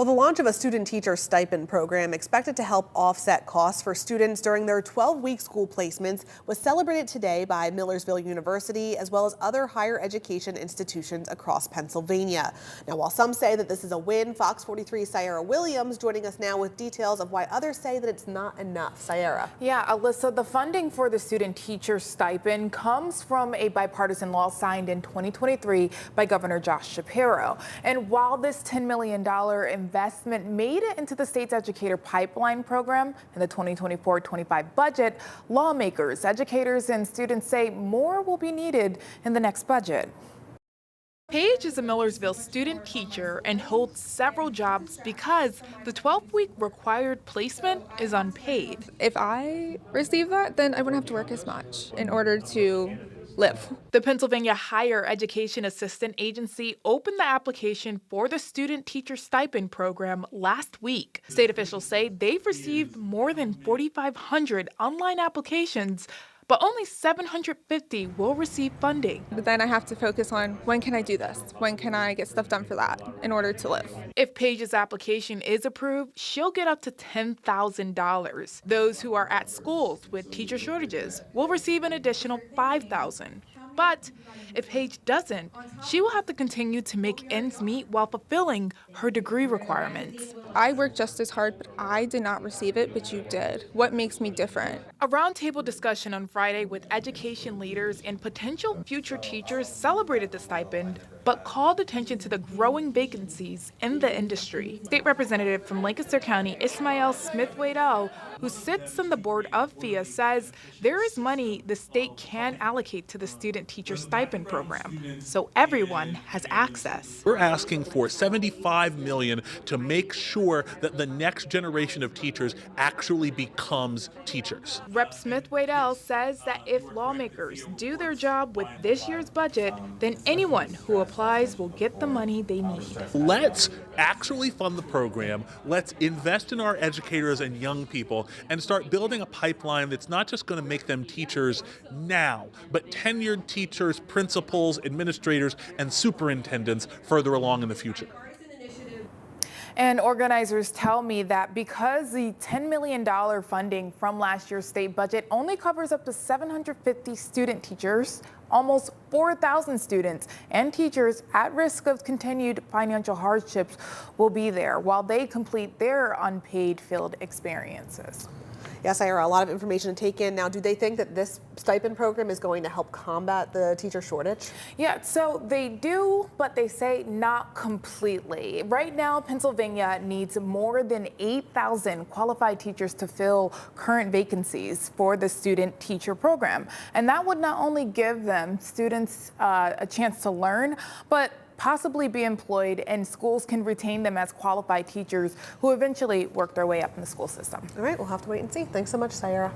Well, the launch of a student-teacher stipend program expected to help offset costs for students during their 12-week school placements was celebrated today by Millersville University as well as other higher education institutions across Pennsylvania. Now, while some say that this is a win, Fox 43's Sierra Williams joining us now with details of why others say that it's not enough. Sierra. Yeah, Alyssa, the funding for the student-teacher stipend comes from a bipartisan law signed in 2023 by Governor Josh Shapiro. And while this $10 million investment made it into the state's educator pipeline program in the 2024-25 budget, lawmakers, educators, and students say more will be needed in the next budget. Paige is a Millersville student teacher and holds several jobs because the 12-week required placement is unpaid. If I receive that, then I wouldn't have to work as much in order to live. The Pennsylvania Higher Education Assistant Agency opened the application for the student teacher stipend program last week. State officials say they've received more than 4,500 online applications, but only 750 will receive funding. But then I have to focus on when can I do this? When can I get stuff done for that in order to live? If Paige's application is approved, she'll get up to $10,000. Those who are at schools with teacher shortages will receive an additional $5,000. But if Paige doesn't, she will have to continue to make ends meet while fulfilling her degree requirements. I worked just as hard, but I did not receive it, but you did. What makes me different? A roundtable discussion on Friday with education leaders and potential future teachers celebrated the stipend, but called attention to the growing vacancies in the industry. State Representative from Lancaster County, Ismael Smith-Waddell, who sits on the board of FIA, says there is money the state can allocate to the student teacher stipend program, so everyone has access. We're asking for $75 million to make sure that the next generation of teachers actually becomes teachers. Rep. Smith-Waddell says that if lawmakers do their job with this year's budget, then anyone who applies will get the money they need. Let's actually fund the program. Let's invest in our educators and young people and start building a pipeline that's not just going to make them teachers now, but tenured teachers, principals, administrators, and superintendents further along in the future. And organizers tell me that because the $10 million funding from last year's state budget only covers up to 750 student teachers, almost 4,000 students and teachers at risk of continued financial hardships will be there while they complete their unpaid field experiences. Yes, Ira, a lot of information to take in. Now, do they think that this stipend program is going to help combat the teacher shortage? Yeah, so they do, but they say not completely. Right now, Pennsylvania needs more than 8,000 qualified teachers to fill current vacancies for the student teacher program. And that would not only give them students a chance to learn, but possibly be employed, and schools can retain them as qualified teachers who eventually work their way up in the school system. All right, we'll have to wait and see. Thanks so much, Sierra.